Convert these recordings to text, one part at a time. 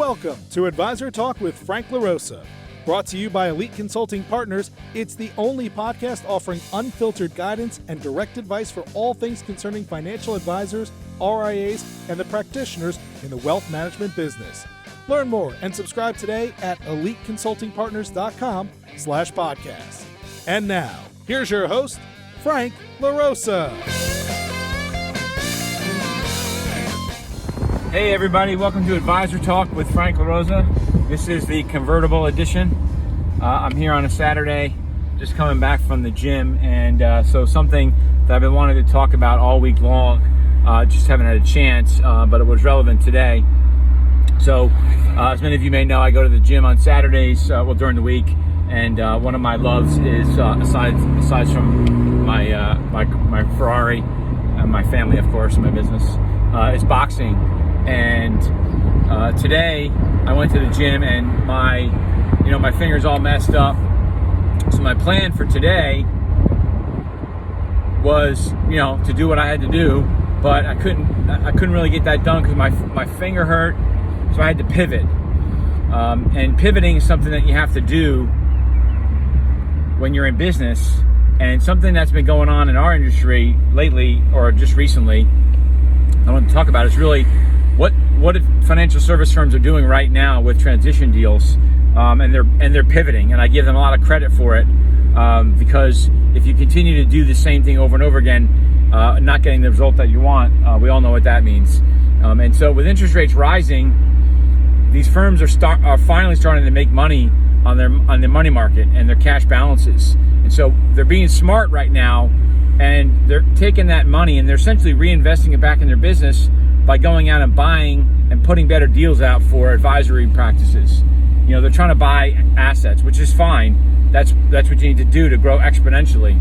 Welcome to Advisor Talk with Frank LaRosa. Brought to you by Elite Consulting Partners, it's the only podcast offering unfiltered guidance and direct advice for all things concerning financial advisors, RIAs, and the practitioners in the wealth management business. Learn more and subscribe today at eliteconsultingpartners.com/podcast. And now, here's your host, Frank LaRosa. Hey everybody, welcome to Advisor Talk with Frank LaRosa. This is the convertible edition. I'm here on a Saturday, just coming back from the gym, and so something that I've been wanting to talk about all week long, just haven't had a chance, but it was relevant today. So, as many of you may know, I go to the gym on Saturdays, during the week, and one of my loves is, aside from my Ferrari and my family, of course, and my business, is boxing. And today I went to the gym and my finger's all messed up. So my plan for today was, to do what I had to do, but I couldn't really get that done because my finger hurt. So I had to pivot. And pivoting is something that you have to do when you're in business, and something that's been going on in our industry lately, or just recently, I want to talk about is really what financial service firms are doing right now with transition deals, and they're pivoting, and I give them a lot of credit for it, because if you continue to do the same thing over and over again, not getting the result that you want, we all know what that means. And so with interest rates rising, these firms are finally starting to make money on the money market and their cash balances, and so they're being smart right now, and they're taking that money and they're essentially reinvesting it back in their business by going out and buying and putting better deals out for advisory practices. They're trying to buy assets, which is fine. That's what you need to do to grow exponentially.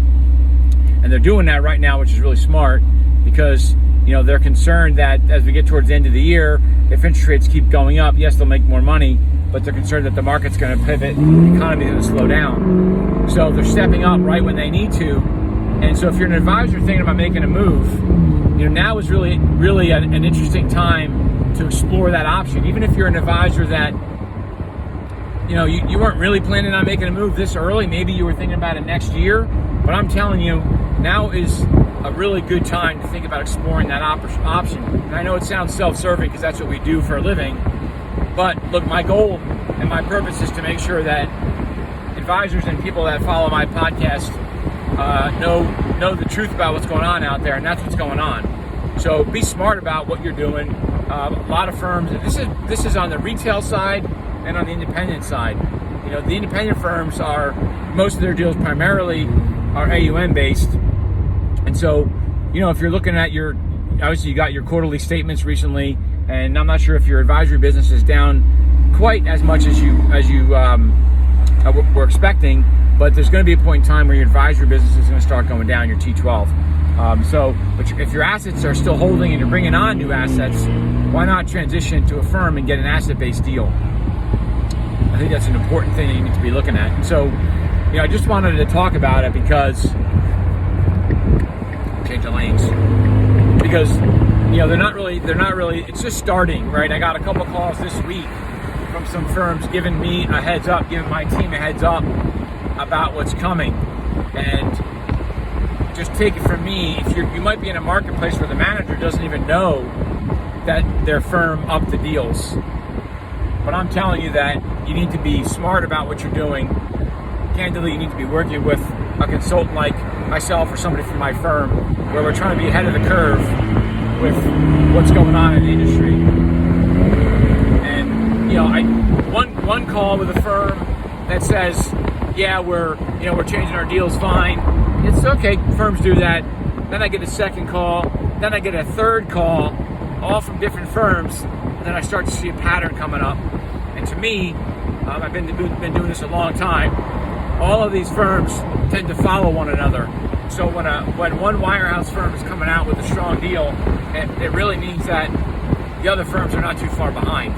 And they're doing that right now, which is really smart, because they're concerned that as we get towards the end of the year, if interest rates keep going up, yes, they'll make more money, but they're concerned that the market's going to pivot, the economy is going to slow down. So they're stepping up right when they need to. And so if you're an advisor thinking about making a move, now is really an interesting time to explore that option. Even if you're an advisor that, you weren't really planning on making a move this early, maybe you were thinking about it next year, but I'm telling you, now is a really good time to think about exploring that option. And I know it sounds self-serving because that's what we do for a living, but look, my goal and my purpose is to make sure that advisors and people that follow my podcast know the truth about what's going on out there, and that's what's going on. So be smart about what you're doing. A lot of firms, this is on the retail side and on the independent side. The independent firms most of their deals primarily are AUM based, and so if you're looking at obviously you got your quarterly statements recently, and I'm not sure if your advisory business is down quite as much as you were expecting. But there's going to be a point in time where your advisory business is going to start going down, your T12. But if your assets are still holding and you're bringing on new assets, why not transition to a firm and get an asset-based deal? I think that's an important thing that you need to be looking at. And so, I just wanted to talk about it because, change the lanes, because, they're not really, it's just starting, right? I got a couple calls this week from some firms giving me a heads up, giving my team a heads up about what's coming. And just take it from me, if you might be in a marketplace where the manager doesn't even know that their firm upped the deals, but I'm telling you that you need to be smart about what you're doing. Candidly, you need to be working with a consultant like myself or somebody from my firm, where we're trying to be ahead of the curve with what's going on in the industry. And one call with a firm that says, yeah, we're changing our deals fine. It's okay, firms do that. Then I get a second call, then I get a third call, all from different firms, and then I start to see a pattern coming up. And to me, I've been doing this a long time, all of these firms tend to follow one another. So when one wirehouse firm is coming out with a strong deal, it really means that the other firms are not too far behind.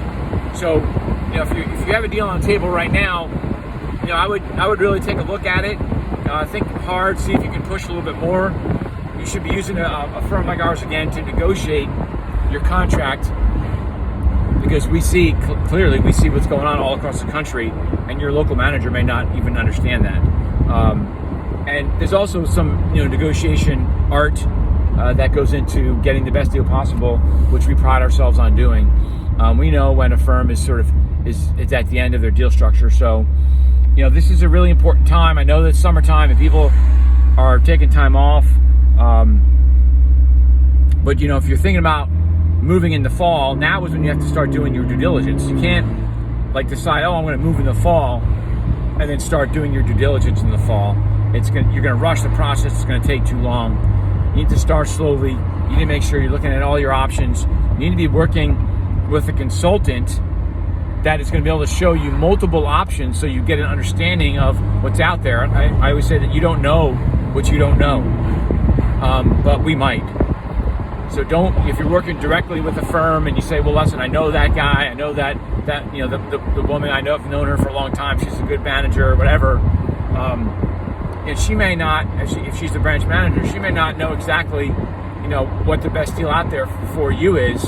So if you have a deal on the table right now, I would really take a look at it, think hard, see if you can push a little bit more. You should be using a firm like ours again to negotiate your contract Because we see clearly what's going on all across the country, and your local manager may not even understand that. And there's also some negotiation art that goes into getting the best deal possible, which we pride ourselves on doing. We know when a firm is it's at the end of their deal structure. So, this is a really important time. I know that it's summertime and people are taking time off. But if you're thinking about moving in the fall, now is when you have to start doing your due diligence. You can't decide, I'm going to move in the fall and then start doing your due diligence in the fall. You're going to rush the process. It's going to take too long. You need to start slowly. You need to make sure you're looking at all your options. You need to be working with a consultant that is going to be able to show you multiple options so you get an understanding of what's out there. I always say that you don't know what you don't know, but we might. So if you're working directly with a firm and you say, well, listen, I know that guy, I know that the woman, I know, I've known her for a long time, she's a good manager or whatever, and she may not, if she's the branch manager, she may not know exactly, what the best deal out there for you is.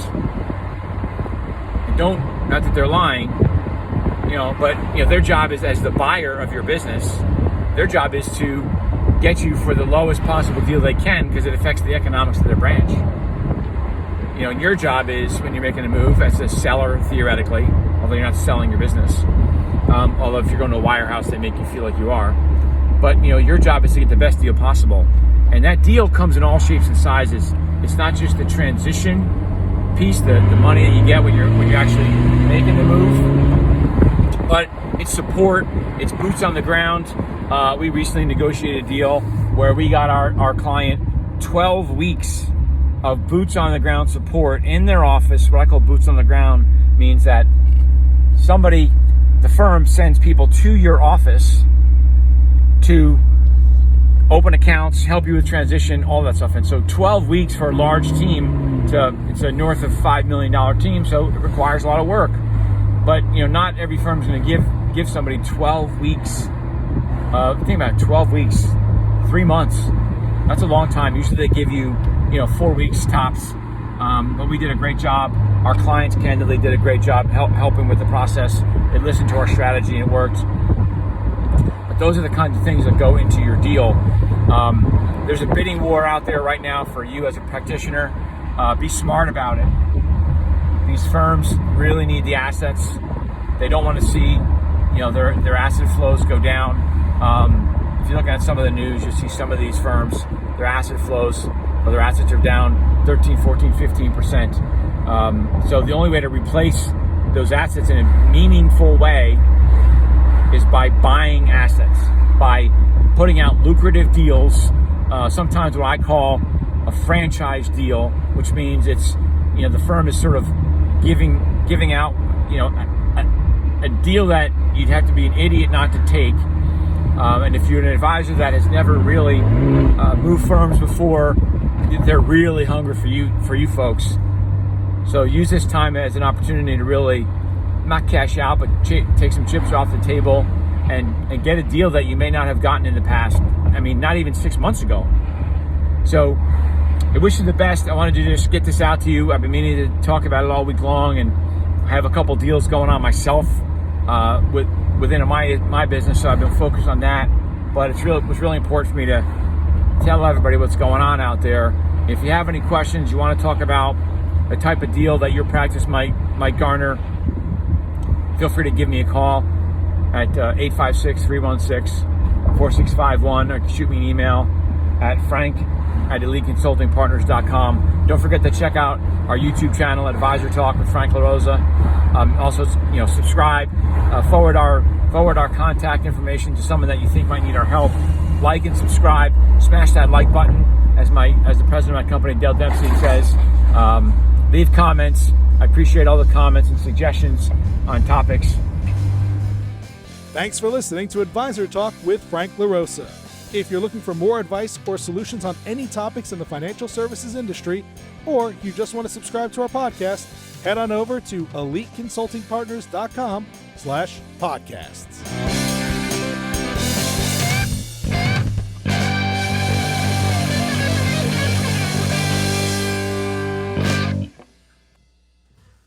Not that they're lying, but their job is, as the buyer of your business, their job is to get you for the lowest possible deal they can, because it affects the economics of their branch. And your job is, when you're making a move as a seller, theoretically, although you're not selling your business, although if you're going to a wirehouse, they make you feel like you are. But your job is to get the best deal possible, and that deal comes in all shapes and sizes. It's not just the transition piece, the money that you get when you're actually making the move, but it's support, it's boots on the ground. We recently negotiated a deal where we got our client 12 weeks of boots on the ground support in their office. What I call boots on the ground means that the firm sends people to your office to open accounts, help you with transition, all that stuff. And so 12 weeks for a large team, it's a north of $5 million team, so it requires a lot of work. But not every firm is going to give somebody 12 weeks. Think about it, 12 weeks, 3 months. That's a long time. Usually they give you 4 weeks tops. But we did a great job. Our clients candidly did a great job helping with the process. They listened to our strategy and it worked. But those are the kinds of things that go into your deal. There's a bidding war out there right now for you as a practitioner. Be smart about it. These firms really need the assets. They don't want to see their asset flows go down. If you look at some of the news, you see some of these firms, their asset flows, or their assets are down 13, 14, 15%. So the only way to replace those assets in a meaningful way is by buying assets, by putting out lucrative deals, sometimes what I call a franchise deal, which means it's, the firm is sort of giving out, a deal that you'd have to be an idiot not to take. And if you're an advisor that has never really moved firms before, they're really hungry for you folks. So use this time as an opportunity to really not cash out, but take some chips off the table and get a deal that you may not have gotten in the past. I mean, not even 6 months ago. So I wish you the best. I wanted to just get this out to you. I've been meaning to talk about it all week long, and I have a couple deals going on myself within my business, so I've been focused on that. But it was really important for me to tell everybody what's going on out there. If you have any questions, you want to talk about a type of deal that your practice might garner, feel free to give me a call at 856-316-4651, or shoot me an email at frank@eliteconsultingpartners.com. Don't forget to check out our YouTube channel, Advisor Talk with Frank LaRosa. Also, subscribe, forward our contact information to someone that you think might need our help. Like and subscribe. Smash that like button, as the president of my company, Dale Dempsey, says. Leave comments. I appreciate all the comments and suggestions on topics. Thanks for listening to Advisor Talk with Frank LaRosa. If you're looking for more advice or solutions on any topics in the financial services industry, or you just want to subscribe to our podcast, head on over to eliteconsultingpartners.com/podcasts.